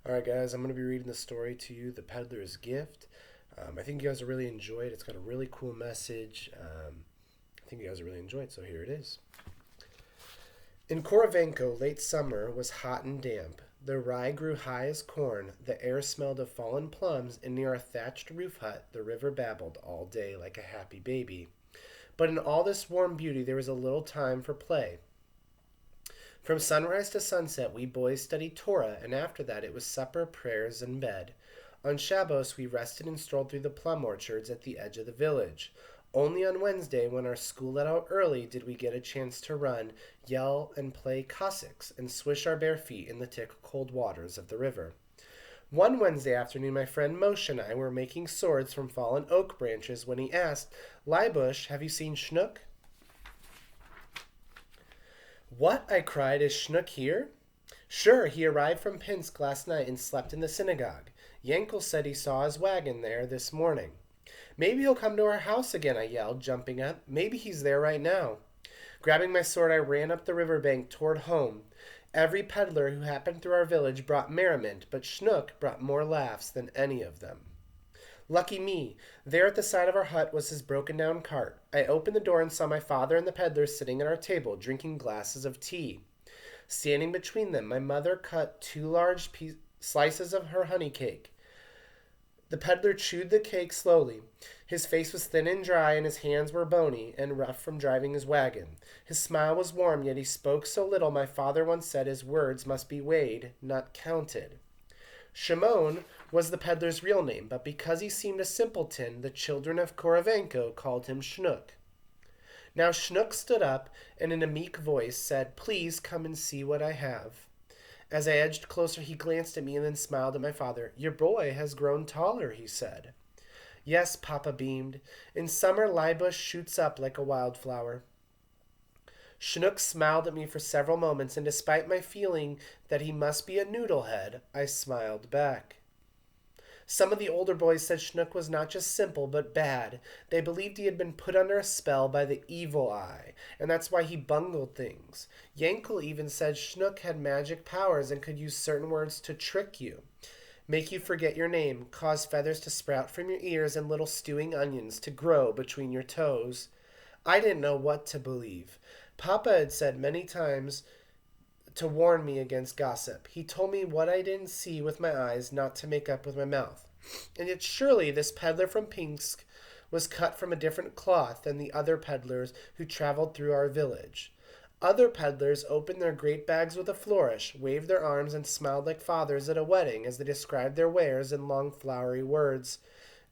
Alright, guys, I'm going to be reading the story to you, The Peddler's Gift. I think you guys will really enjoy it. It's got a really cool message. I think you guys will really enjoy it, so here it is. In Korovenko, late summer was hot and damp. The rye grew high as corn, the air smelled of fallen plums, and near a thatched roof hut the river babbled all day like a happy baby. But in all this warm beauty there was a little time for play. From sunrise to sunset we boys studied Torah, and after that it was supper, prayers, and bed. On Shabbos we rested and strolled through the plum orchards at the edge of the village. Only on Wednesday, when our school let out early, did we get a chance to run, yell, and play Cossacks, and swish our bare feet in the thick cold waters of the river. One Wednesday afternoon my friend Moshe and I were making swords from fallen oak branches when he asked, "Leibush, have you seen Schnook?" "What?" I cried. "Is Schnook here?" "Sure, he arrived from Pinsk last night and slept in the synagogue. Yankel said he saw his wagon there this morning." "Maybe he'll come to our house again," I yelled, jumping up. "Maybe he's there right now." Grabbing my sword, I ran up the river bank toward home. Every peddler who happened through our village brought merriment, but Schnook brought more laughs than any of them. Lucky me! There at the side of our hut was his broken-down cart. I opened the door and saw my father and the peddler sitting at our table, drinking glasses of tea. Standing between them, my mother cut two large slices of her honey cake. The peddler chewed the cake slowly. His face was thin and dry, and his hands were bony and rough from driving his wagon. His smile was warm, yet he spoke so little my father once said his words must be weighed, not counted. Shimon was the peddler's real name, but because he seemed a simpleton, the children of Korovenko called him Schnook. Now Schnook stood up and in a meek voice said, "Please come and see what I have." As I edged closer, he glanced at me and then smiled at my father. "Your boy has grown taller," he said. "Yes," Papa beamed. "In summer, Leibush shoots up like a wildflower." Schnook smiled at me for several moments, and despite my feeling that he must be a noodlehead, I smiled back. Some of the older boys said Schnook was not just simple, but bad. They believed he had been put under a spell by the evil eye, and that's why he bungled things. Yankel even said Schnook had magic powers and could use certain words to trick you. Make you forget your name, cause feathers to sprout from your ears, and little stewing onions to grow between your toes. I didn't know what to believe. Papa had said many times to warn me against gossip. He told me what I didn't see with my eyes not to make up with my mouth. And yet surely this peddler from Pinsk was cut from a different cloth than the other peddlers who traveled through our village. Other peddlers opened their great bags with a flourish, waved their arms, and smiled like fathers at a wedding as they described their wares in long flowery words.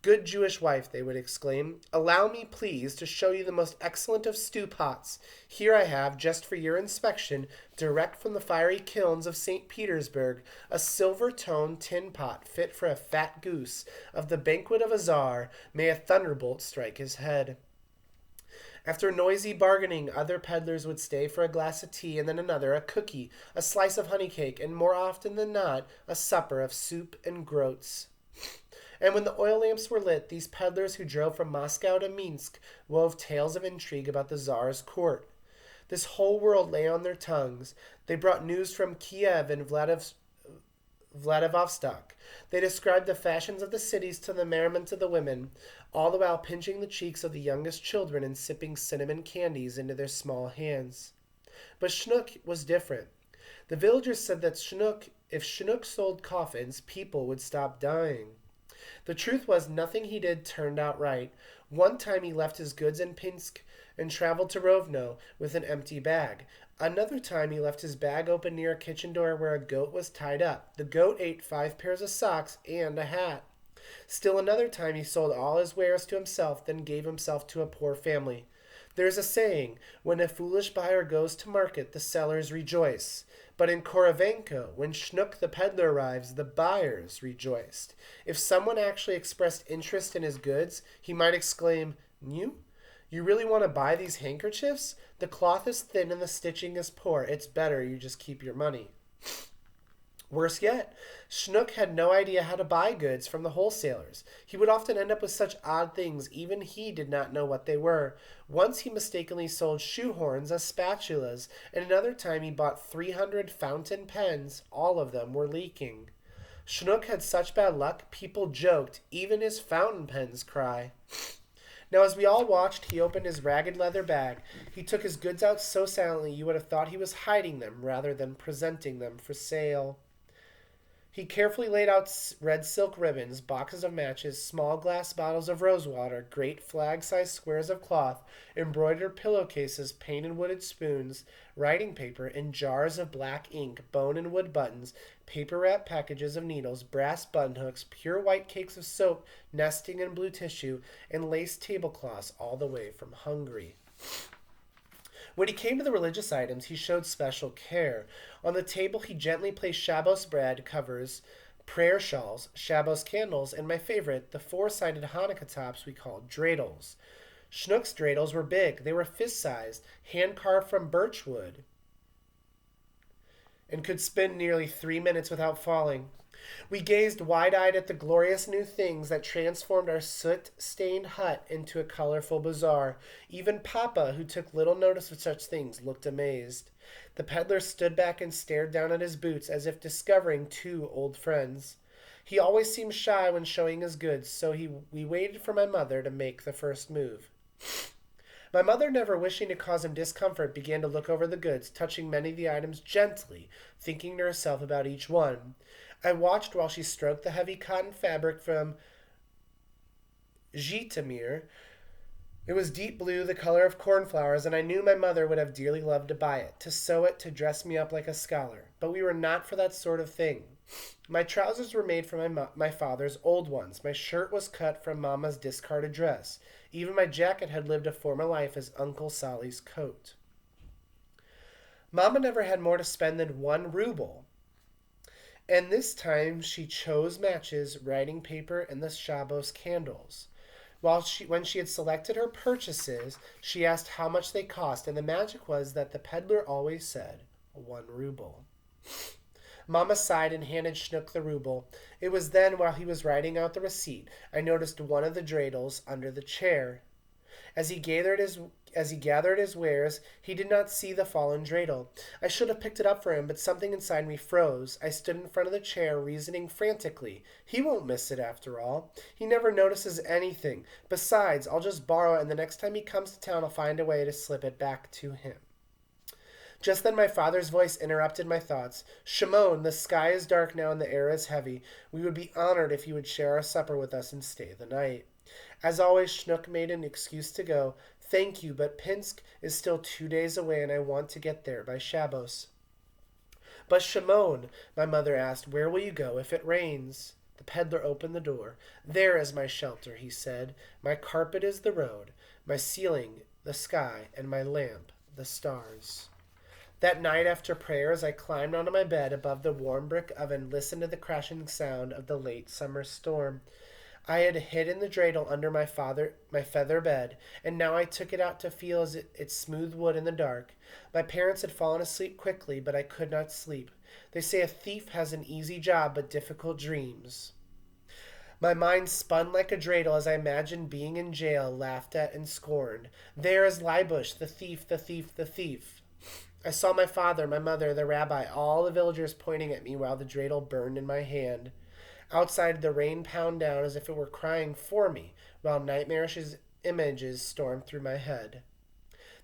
"Good Jewish wife," they would exclaim, "allow me, please, to show you the most excellent of stew pots. Here I have, just for your inspection, direct from the fiery kilns of St. Petersburg, a silver-toned tin pot fit for a fat goose. Of the banquet of a czar, may a thunderbolt strike his head." After noisy bargaining, other peddlers would stay for a glass of tea, and then another, a cookie, a slice of honey cake, and more often than not, a supper of soup and groats. And when the oil lamps were lit, these peddlers who drove from Moscow to Minsk wove tales of intrigue about the Tsar's court. This whole world lay on their tongues. They brought news from Kiev and Vladivostok. They described the fashions of the cities to the merriment of the women, all the while pinching the cheeks of the youngest children and sipping cinnamon candies into their small hands. But Schnook was different. The villagers said that if Schnook sold coffins, people would stop dying. The truth was, nothing he did turned out right. One time he left his goods in Pinsk and traveled to Rovno with an empty bag. Another time he left his bag open near a kitchen door where a goat was tied up. The goat ate 5 pairs of socks and a hat. Still another time he sold all his wares to himself, then gave himself to a poor family. There is a saying, when a foolish buyer goes to market, the sellers rejoice. But in Korovenko, when Schnook the peddler arrives, the buyers rejoiced. If someone actually expressed interest in his goods, he might exclaim, "New? You really want to buy these handkerchiefs? The cloth is thin and the stitching is poor. It's better you just keep your money." Worse yet, Schnook had no idea how to buy goods from the wholesalers. He would often end up with such odd things, even he did not know what they were. Once he mistakenly sold shoehorns as spatulas, and another time he bought 300 fountain pens. All of them were leaking. Schnook had such bad luck, people joked, even his fountain pens cry. Now, as we all watched, he opened his ragged leather bag. He took his goods out so silently you would have thought he was hiding them rather than presenting them for sale. He carefully laid out red silk ribbons, boxes of matches, small glass bottles of rosewater, great flag-sized squares of cloth, embroidered pillowcases, painted wooden spoons, writing paper, and jars of black ink, bone and wood buttons, paper-wrapped packages of needles, brass button-hooks, pure white cakes of soap, nesting in blue tissue, and lace tablecloths all the way from Hungary. When he came to the religious items, he showed special care. On the table, he gently placed Shabbos bread covers, prayer shawls, Shabbos candles, and my favorite, the four-sided Hanukkah tops we called dreidels. Schnook's dreidels were big. They were fist-sized, hand-carved from birch wood, and could spin nearly 3 minutes without falling. We gazed wide-eyed at the glorious new things that transformed our soot-stained hut into a colorful bazaar. Even Papa, who took little notice of such things, looked amazed. The peddler stood back and stared down at his boots as if discovering two old friends. He always seemed shy when showing his goods, so we waited for my mother to make the first move. My mother, never wishing to cause him discomfort, began to look over the goods, touching many of the items gently, thinking to herself about each one. I watched while she stroked the heavy cotton fabric from Zhytomyr. It was deep blue, the color of cornflowers, and I knew my mother would have dearly loved to buy it, to sew it, to dress me up like a scholar. But we were not for that sort of thing. My trousers were made from my father's old ones. My shirt was cut from Mama's discarded dress. Even my jacket had lived a former life as Uncle Solly's coat. Mama never had more to spend than 1 ruble. And this time she chose matches, writing paper, and the Shabbos candles. When she had selected her purchases, she asked how much they cost, and the magic was that the peddler always said 1 ruble. Mama sighed and handed Schnook the ruble. It was then, while he was writing out the receipt, I noticed one of the dreidels under the chair. As he gathered his wares, he did not see the fallen dreidel. I should have picked it up for him, but something inside me froze. I stood in front of the chair, reasoning frantically. He won't miss it after all. He never notices anything. Besides, I'll just borrow it, and the next time he comes to town, I'll find a way to slip it back to him. Just then my father's voice interrupted my thoughts. Shimon, the sky is dark now and the air is heavy. We would be honored if you would share our supper with us and stay the night. As always, Schnook made an excuse to go. Thank you, but Pinsk is still 2 days away and I want to get there by Shabbos. But Shimon, my mother asked, where will you go if it rains? The peddler opened the door. There is my shelter, he said. My carpet is the road, my ceiling the sky, and my lamp the stars. That night after prayers, I climbed onto my bed above the warm brick oven and listened to the crashing sound of the late summer storm. I had hidden the dreidel under my feather bed, and now I took it out to feel its smooth wood in the dark. My parents had fallen asleep quickly, but I could not sleep. They say a thief has an easy job but difficult dreams. My mind spun like a dreidel as I imagined being in jail, laughed at and scorned. There is Leibush, the thief, the thief, the thief. I saw my father, my mother, the rabbi, all the villagers pointing at me while the dreidel burned in my hand. Outside, the rain pounded down as if it were crying for me, while nightmarish images stormed through my head.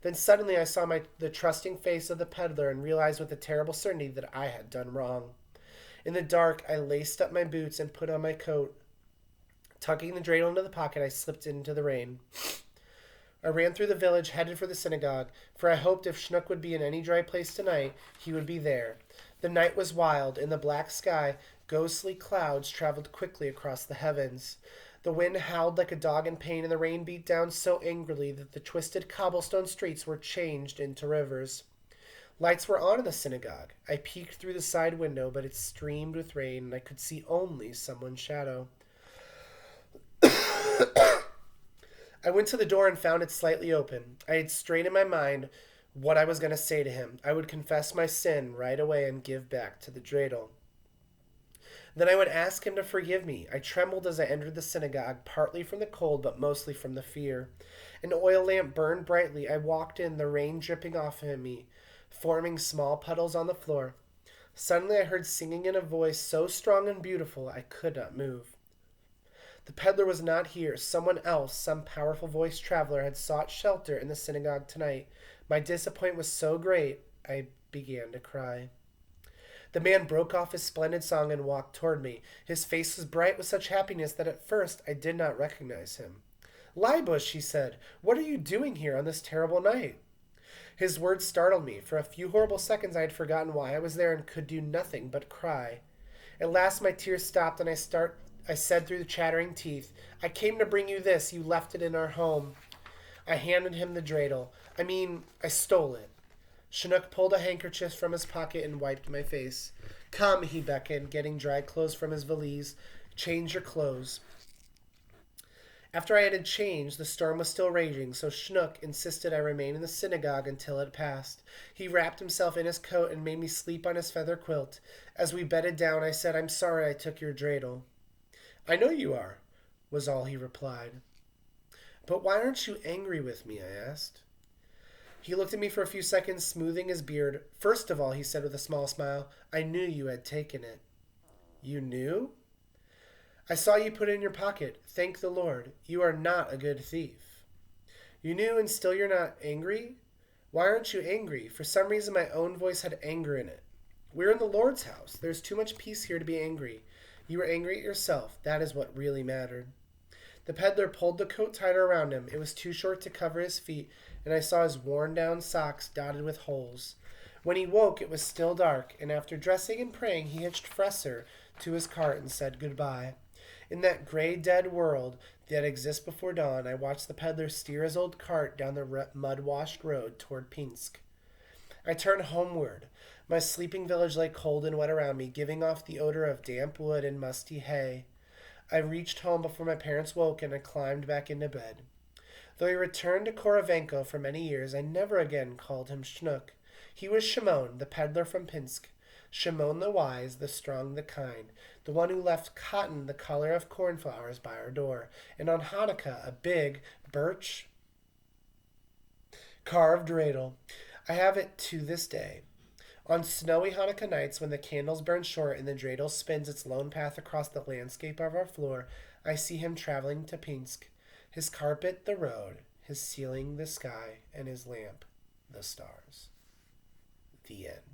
Then suddenly I saw the trusting face of the peddler and realized with a terrible certainty that I had done wrong. In the dark, I laced up my boots and put on my coat. Tucking the dreidel into the pocket, I slipped into the rain. I ran through the village, headed for the synagogue, for I hoped if Schnook would be in any dry place tonight, he would be there. The night was wild. In the black sky, ghostly clouds traveled quickly across the heavens. The wind howled like a dog in pain, and the rain beat down so angrily that the twisted cobblestone streets were changed into rivers. Lights were on in the synagogue. I peeked through the side window, but it streamed with rain, and I could see only someone's shadow. I went to the door and found it slightly open. I had straight in my mind what I was going to say to him. I would confess my sin right away and give back to the dreidel. Then I would ask him to forgive me. I trembled as I entered the synagogue, partly from the cold, but mostly from the fear. An oil lamp burned brightly. I walked in, the rain dripping off of me, forming small puddles on the floor. Suddenly I heard singing in a voice so strong and beautiful I could not move. The peddler was not here. Someone else, some powerful voiced traveler, had sought shelter in the synagogue tonight. My disappointment was so great, I began to cry. The man broke off his splendid song and walked toward me. His face was bright with such happiness that at first I did not recognize him. Liebush, he said, what are you doing here on this terrible night? His words startled me. For a few horrible seconds I had forgotten why I was there and could do nothing but cry. At last my tears stopped and I said through the chattering teeth, I came to bring you this. You left it in our home. I handed him the dreidel. I stole it. Chinook pulled a handkerchief from his pocket and wiped my face. Come, he beckoned, getting dry clothes from his valise. Change your clothes. After I had changed, the storm was still raging, so Chinook insisted I remain in the synagogue until it passed. He wrapped himself in his coat and made me sleep on his feather quilt. As we bedded down, I said, I'm sorry I took your dreidel. I know you are, was all he replied. But why aren't you angry with me? I asked. He looked at me for a few seconds, smoothing his beard. First of all, he said with a small smile, I knew you had taken it. You knew? I saw you put it in your pocket. Thank the Lord. You are not a good thief. You knew and still you're not angry? Why aren't you angry? For some reason my own voice had anger in it. We're in the Lord's house. There's too much peace here to be angry. You were angry at yourself. That is what really mattered. The peddler pulled the coat tighter around him. It was too short to cover his feet, and I saw his worn-down socks dotted with holes. When he woke, it was still dark, and after dressing and praying, he hitched Fresser to his cart and said goodbye. In that gray, dead world that exists before dawn, I watched the peddler steer his old cart down the mud-washed road toward Pinsk. I turned homeward. My sleeping village lay cold and wet around me, giving off the odor of damp wood and musty hay. I reached home before my parents woke, and I climbed back into bed. Though he returned to Korovenko for many years, I never again called him Schnook. He was Shimon, the peddler from Pinsk. Shimon the wise, the strong, the kind, the one who left cotton the color of cornflowers by our door, and on Hanukkah a big birch carved dreidel. I have it to this day. On snowy Hanukkah nights, when the candles burn short and the dreidel spins its lone path across the landscape of our floor, I see him traveling to Pinsk, his carpet the road, his ceiling the sky, and his lamp the stars. The end.